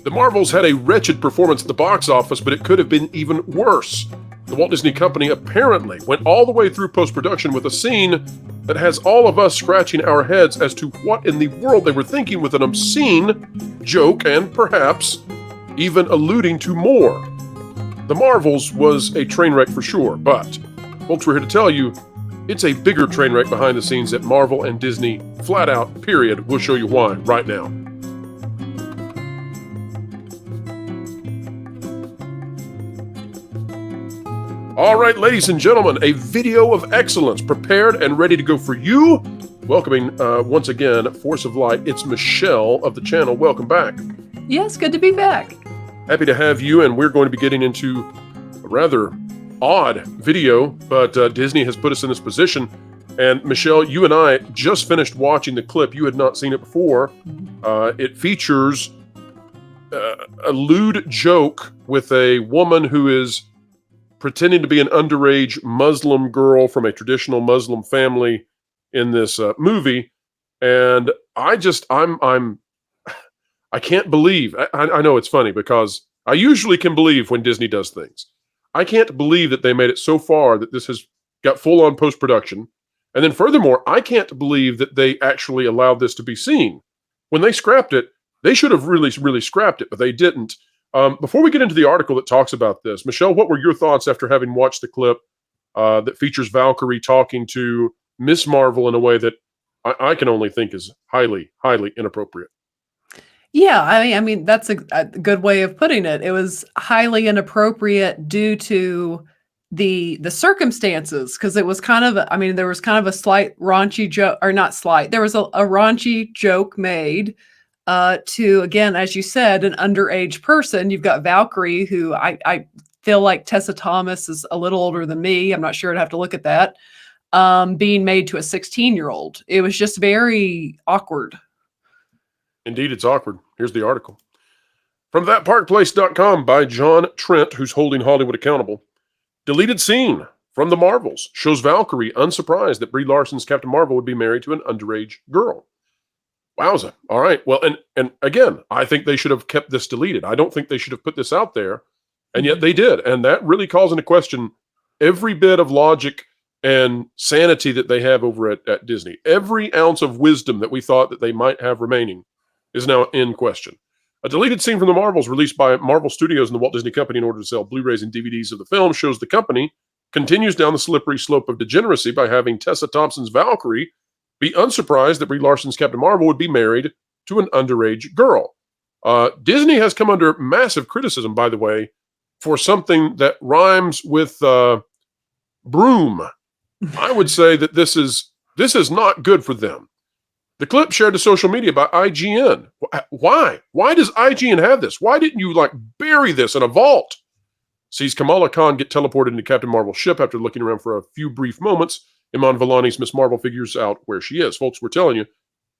The Marvels had a wretched performance at the box office, but it could have been even worse. The Walt Disney Company apparently went all the way through post-production with a scene that has all of us scratching our heads as to what in the world they were thinking, with an obscene joke and perhaps even alluding to more. The Marvels was a train wreck for sure, but folks, we're here to tell you it's a bigger train wreck behind the scenes at Marvel and Disney, flat out, period. We'll show you why right now. All right, ladies and gentlemen, a video of excellence prepared and ready to go for you. Welcoming once again, Force of Light, it's Michelle of the channel. Welcome back. Yes, good to be back. Happy to have you, and we're going to be getting into a rather odd video, but Disney has put us in this position. And Michelle, you and I just finished watching the clip. You had not seen it before. It features a lewd joke with a woman who is pretending to be an underage Muslim girl from a traditional Muslim family in this movie. And I can't believe, I know it's funny because I usually can believe when Disney does things. I can't believe that they made it so far that this has got full-on post-production. And then furthermore, I can't believe that they actually allowed this to be seen. When they scrapped it, they should have really scrapped it, but they didn't. Before we get into the article that talks about this, Michelle, what were your thoughts after having watched the clip that features Valkyrie talking to Ms. Marvel in a way that I can only think is highly inappropriate? Yeah, I mean that's a good way of putting it. It was highly inappropriate due to the circumstances, because it was kind of, I mean, there was kind of a slight raunchy joke, or not slight. There was a raunchy joke made to, again, as you said, an underage person. You've got Valkyrie, who I feel like Tessa Thomas is a little older than me. I'm not sure. I'd have to look at that. Being made to a 16-year-old. It was just very awkward. Indeed, it's awkward. Here's the article. From thatparkplace.com by John Trent, who's holding Hollywood accountable. Deleted scene from the Marvels shows Valkyrie unsurprised that Brie Larson's Captain Marvel would be married to an underage girl. Wowza. All right. Well, and again, I think they should have kept this deleted. I don't think they should have put this out there, and yet they did. And that really calls into question every bit of logic and sanity that they have over at Disney. Every ounce of wisdom that we thought that they might have remaining is now in question. A deleted scene from the Marvels released by Marvel Studios and the Walt Disney Company in order to sell Blu-rays and DVDs of the film shows the company continues down the slippery slope of degeneracy by having Tessa Thompson's Valkyrie be unsurprised that Brie Larson's Captain Marvel would be married to an underage girl. Disney has come under massive criticism, by the way, for something that rhymes with broom. I would say that this is not good for them. The clip shared to social media by IGN. Why? Why does IGN have this? Why didn't you bury this in a vault? Sees Kamala Khan get teleported into Captain Marvel's ship after looking around for a few brief moments. Iman Vellani's Ms. Marvel figures out where she is. Folks, we're telling you,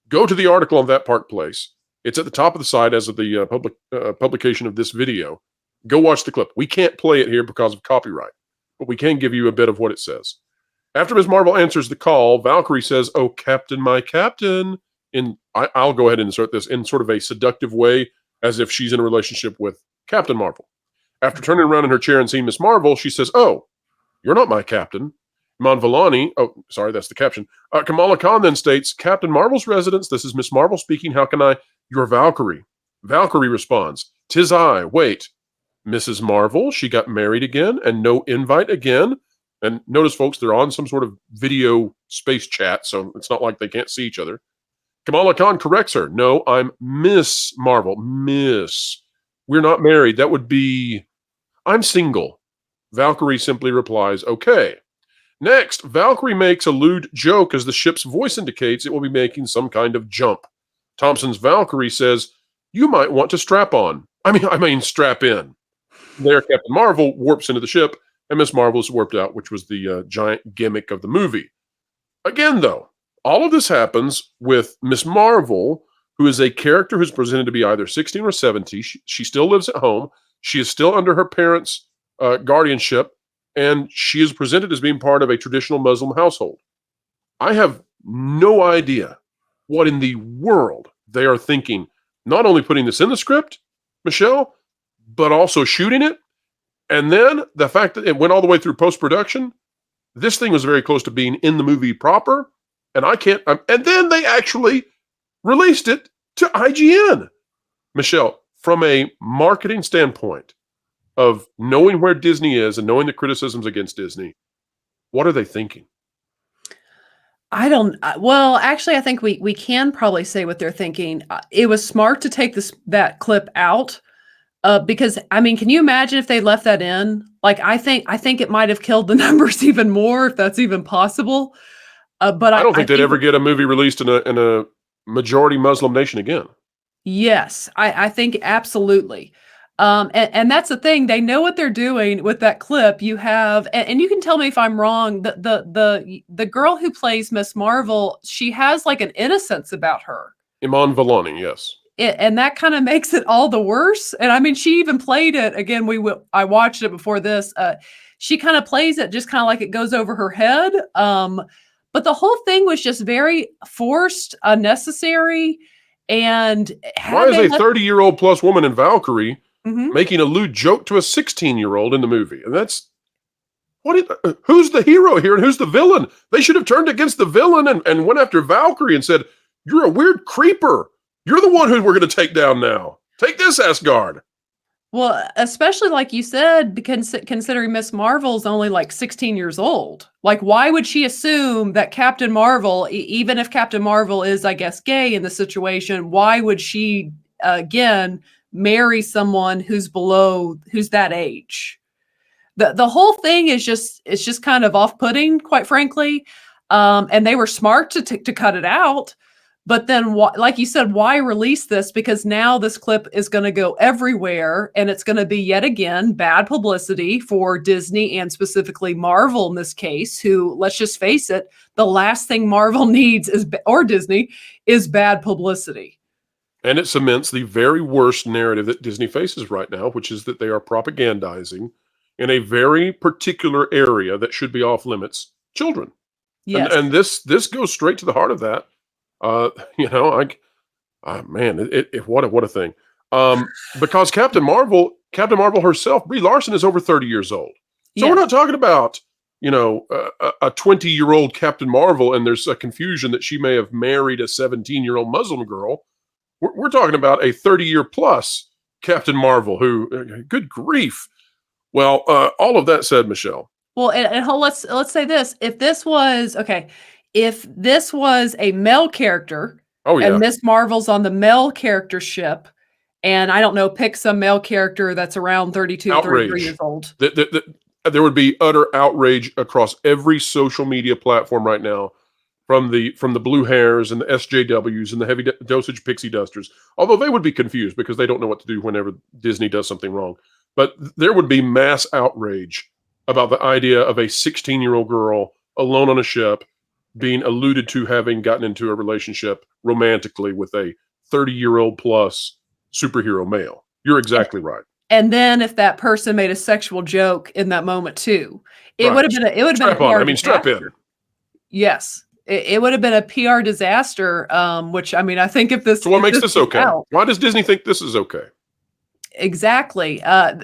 go to the article on That Park Place. It's at the top of the site as of the publication of this video. Go watch the clip. We can't play it here because of copyright, but we can give you a bit of what it says. After Ms. Marvel answers the call, Valkyrie says, "Oh, Captain, my Captain." I'll go ahead and insert this in sort of a seductive way, as if she's in a relationship with Captain Marvel. After turning around in her chair and seeing Ms. Marvel, she says, "Oh, you're not my Captain." Iman Vellani, oh, sorry, that's the caption. Kamala Khan then states, "Captain Marvel's residence, this is Ms. Marvel speaking, how can I?" "You're Valkyrie." Valkyrie responds, "'Tis I, wait. Mrs. Marvel, she got married again and no invite again." And notice, folks, they're on some sort of video space chat, so it's not like they can't see each other. Kamala Khan corrects her. "No, I'm Miss Marvel. Miss. We're not married. That would be, I'm single." Valkyrie simply replies, "Okay." Next, Valkyrie makes a lewd joke as the ship's voice indicates it will be making some kind of jump. Thompson's Valkyrie says, "You might want to strap on. I mean strap in." There, Captain Marvel warps into the ship, and Ms. Marvel is warped out, which was the giant gimmick of the movie. Again, though, all of this happens with Ms. Marvel, who is a character who's presented to be either 16 or 17. She still lives at home. She is still under her parents' guardianship, and she is presented as being part of a traditional Muslim household. I have no idea what in the world they are thinking, not only putting this in the script, Michelle, but also shooting it. And then the fact that it went all the way through post-production, this thing was very close to being in the movie proper. And and then they actually released it to IGN. Michelle, from a marketing standpoint of knowing where Disney is and knowing the criticisms against Disney, what are they thinking? I don't. Well, actually, I think we can probably say what they're thinking. It was smart to take that clip out, because I mean, can you imagine if they left that in? Like, I think it might have killed the numbers even more, if that's even possible. But I don't I think they'd think ever get a movie released in a majority Muslim nation again. yes, I think absolutely. And that's the thing. They know what they're doing with that clip. You have, and you can tell me if I'm wrong. The girl who plays Miss Marvel, she has like an innocence about her. Iman Vellani, yes. And that kind of makes it all the worse. And I mean, she even played it again. I watched it before this. She kind of plays it just kind of like it goes over her head. But the whole thing was just very forced, unnecessary. And Why had is they a 30-year-old plus woman in Valkyrie Mhm. making a lewd joke to a 16-year-old in the movie? And that's who's the hero here and who's the villain? They should have turned against the villain and went after Valkyrie and said, "You're a weird creeper. You're the one who we're going to take down now. Take this, Asgard." Well, especially like you said, because considering Miss Marvel's only like 16 years old. Like, why would she assume that Captain Marvel, even if Captain Marvel is, I guess, gay in the situation, why would she, again, marry someone who's that age? The whole thing is it's just kind of off-putting, quite frankly. And they were smart to cut it out. But then, like you said, why release this? Because now this clip is going to go everywhere, and it's going to be yet again bad publicity for Disney and specifically Marvel in this case. Who, let's just face it, the last thing Marvel needs or Disney is bad publicity. And it cements the very worst narrative that Disney faces right now, which is that they are propagandizing in a very particular area that should be off limits: children. Yes. And this goes straight to the heart of that. You know, man, what a thing. Because Captain Marvel herself, Brie Larson, is over 30 years old. So Yes. we're not talking about, a 20-year-old Captain Marvel, and there's a confusion that she may have married a 17-year-old Muslim girl. We're talking about a 30-year plus Captain Marvel who, good grief. Well, all of that said, Michelle. Well, and let's say this: if this was a male character, Oh yeah, and Miss Marvel's on the male character ship, and I don't know, pick some male character that's around 32, 33 years outrage. old. There would be utter outrage across every social media platform right now, from the blue hairs and the SJWs and the heavy dosage pixie dusters. Although they would be confused because they don't know what to do whenever Disney does something wrong. But there would be mass outrage about the idea of a 16-year-old girl alone on a ship being alluded to having gotten into a relationship romantically with a 30-year-old plus superhero male. You're exactly right. And then if that person made a sexual joke in that moment too, it Right. would have been a Strap on. I mean, strap in. disaster. Yes. It would have been a PR disaster, which, I mean, I think if So what makes this this gets okay? out, Why does Disney think this is okay? exactly.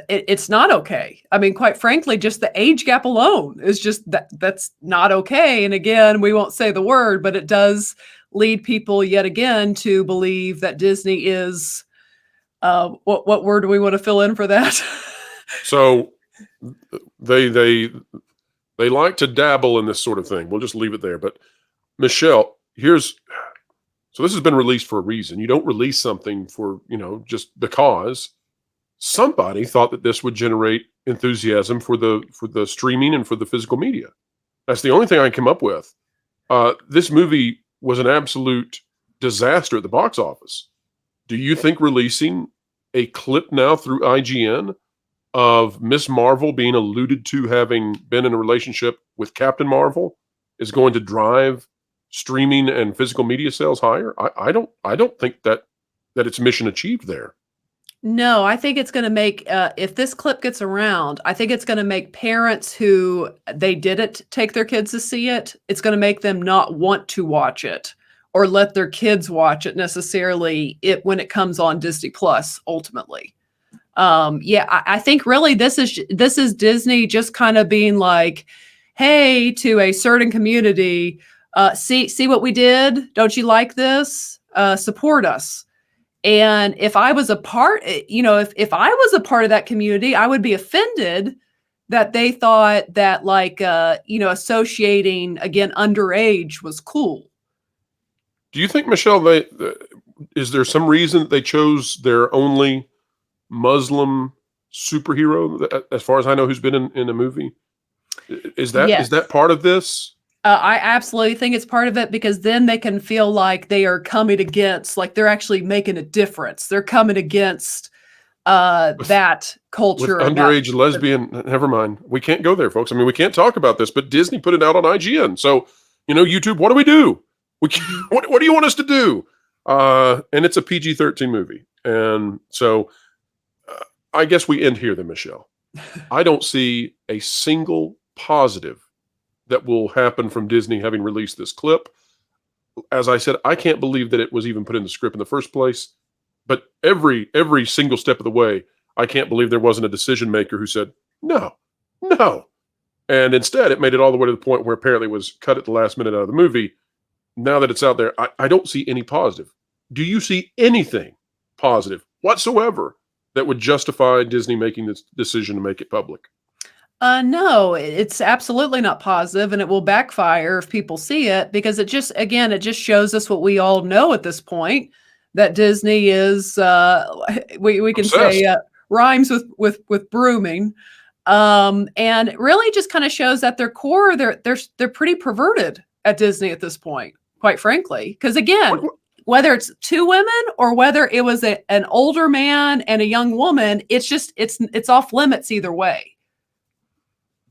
It's not okay. I mean, quite frankly, just the age gap alone is just that's not okay. And again, we won't say the word, but it does lead people yet again to believe that Disney is, what word do we want to fill in for that? So they like to dabble in this sort of thing. We'll just leave it there. But Michelle, so this has been released for a reason. You don't release something for, just because. Somebody thought that this would generate enthusiasm for the streaming and for the physical media. That's the only thing I came up with. This movie was an absolute disaster at the box office. Do you think releasing a clip now through IGN of Ms. Marvel being alluded to having been in a relationship with Captain Marvel is going to drive streaming and physical media sales higher? I don't think that it's mission achieved there. No, I think it's going to make, if this clip gets around, I think it's going to make parents who they didn't take their kids to see it, it's going to make them not want to watch it or let their kids watch it necessarily when it comes on Disney Plus ultimately. Yeah, I think really this is Disney just kind of being like, hey, to a certain community, see what we did? Don't you like this? Support us. And if I was a part, if I was a part of that community, I would be offended that they thought that like associating again underage was cool. Do you think, Michelle, is there some reason that they chose their only Muslim superhero, as far as I know, who's been in a movie? Is that Yes. part of this? I absolutely think it's part of it because then they can feel like they are coming against, like they're actually making a difference. They're coming against that With culture and that. underage lesbian, never mind. We can't go there, folks. I mean, we can't talk about this, but Disney put it out on IGN. So, YouTube, what do we do? What do you want us to do? And it's a PG-13 movie. And so I guess we end here then, Michelle. I don't see a single positive that will happen from Disney having released this clip. As I said, I can't believe that it was even put in the script in the first place. But every single step of the way, I can't believe there wasn't a decision maker who said, no. And instead, it made it all the way to the point where apparently it was cut at the last minute out of the movie. Now that it's out there, I don't see any positive. Do you see anything positive whatsoever that would justify Disney making this decision to make it public? No, it's absolutely not positive, and it will backfire if people see it because it just shows us what we all know at this point, that Disney is we can Obsessed. say rhymes with brooming, and it really just kind of shows at their core they're pretty perverted at Disney at this point, quite frankly. Because again, whether it's two women or whether it was an older man and a young woman, it's off limits either way.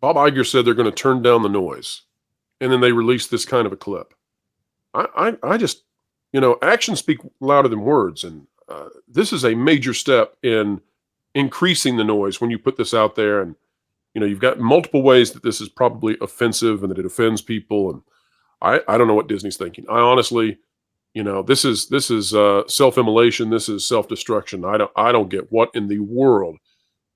Bob Iger said they're going to turn down the noise, and then they released this kind of a clip. I just, actions speak louder than words, and this is a major step in increasing the noise when you put this out there. And you've got multiple ways that this is probably offensive and that it offends people. And I don't know what Disney's thinking. I honestly, this is self-immolation. This is self-destruction. I don't get what in the world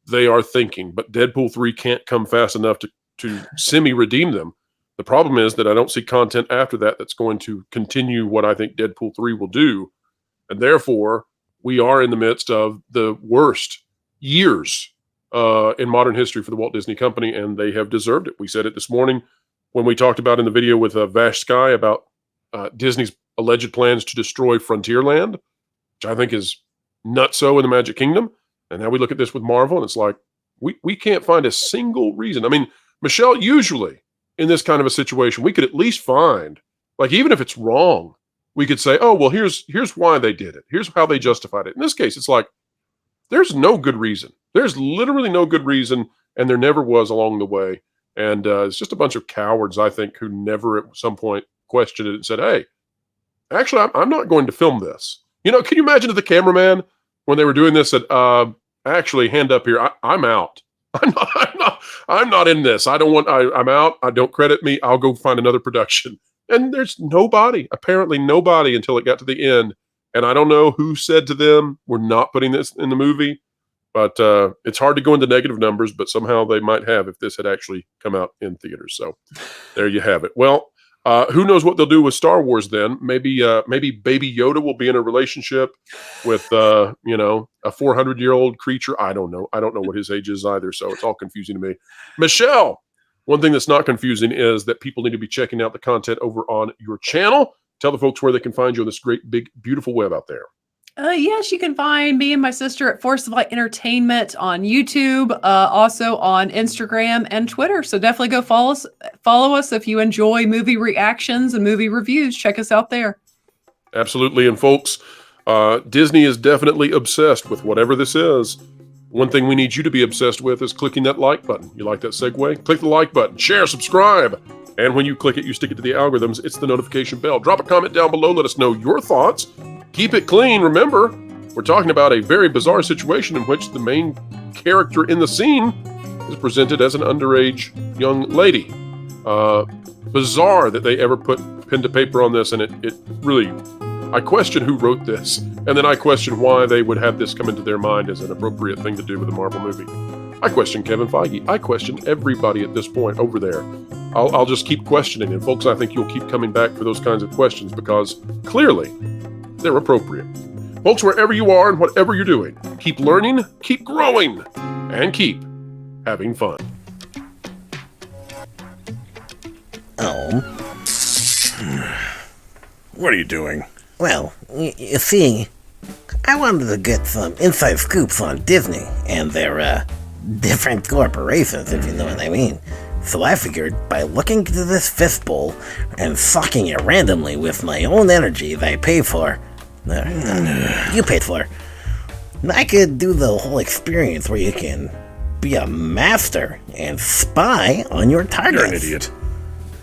they are thinking, but Deadpool 3 can't come fast enough to semi-redeem them. The problem is that I don't see content after that that's going to continue what I think Deadpool 3 will do. And therefore, we are in the midst of the worst years in modern history for the Walt Disney Company, and they have deserved it. We said it this morning when we talked about in the video with Vash Sky about Disney's alleged plans to destroy Frontierland, which I think is nutso in the Magic Kingdom. And now we look at this with Marvel, and it's like, we can't find a single reason. I mean, Michelle, usually in this kind of a situation, we could at least find, like, even if it's wrong, we could say, oh, well, here's why they did it. Here's how they justified it. In this case, it's like, there's no good reason. There's literally no good reason, and there never was along the way. And it's just a bunch of cowards, I think, who never at some point questioned it and said, hey, actually, I'm not going to film this. Can you imagine if the cameraman, when they were doing this, said, actually, hand up here. I'm out. I'm not in this. I'm out. I don't credit me. I'll go find another production. And there's apparently nobody until it got to the end. And I don't know who said to them, we're not putting this in the movie. But it's hard to go into negative numbers, but somehow they might have if this had actually come out in theaters. So there you have it. Well, who knows what they'll do with Star Wars then? Maybe Baby Yoda will be in a relationship with a 400-year-old creature. I don't know. I don't know what his age is either, so it's all confusing to me. Michelle, one thing that's not confusing is that people need to be checking out the content over on your channel. Tell the folks where they can find you on this great, big, beautiful web out there. Yes, you can find me and my sister at Force of Light Entertainment on YouTube, also on Instagram and Twitter. So definitely go follow us if you enjoy movie reactions and movie reviews. Check us out there. Absolutely. And folks, Disney is definitely obsessed with whatever this is. One thing we need you to be obsessed with is clicking that like button. You like that segue? Click the like button, share, subscribe. And when you click it, you stick it to the algorithms. It's the notification bell. Drop a comment down below. Let us know your thoughts. Keep it clean. Remember, we're talking about a very bizarre situation in which the main character in the scene is presented as an underage young lady. Bizarre that they ever put pen to paper on this, and it really I question who wrote this, and then I question why they would have this come into their mind as an appropriate thing to do with a Marvel movie. I question Kevin Feige. I question everybody at this point over there. I'll just keep questioning, and folks, I think you'll keep coming back for those kinds of questions because clearly they're appropriate. Folks, wherever you are and whatever you're doing, keep learning, keep growing, and keep having fun. Oh. What are you doing? Well, you see, I wanted to get some inside scoops on Disney and their, different corporations, if you know what I mean. So I figured by looking into this fistbowl and sucking it randomly with my own energy that I pay for, you paid for, I could do the whole experience where you can be a master and spy on your targets. You're an idiot.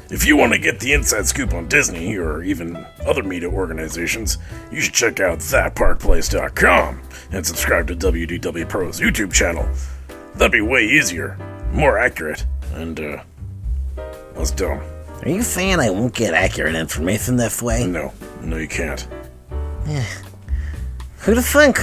If you want to get the inside scoop on Disney or even other media organizations, you should check out thatparkplace.com and subscribe to WDW Pro's YouTube channel. That'd be way easier, more accurate, and, less dumb. Are you saying I won't get accurate information this way? No, you can't. Who'd have think?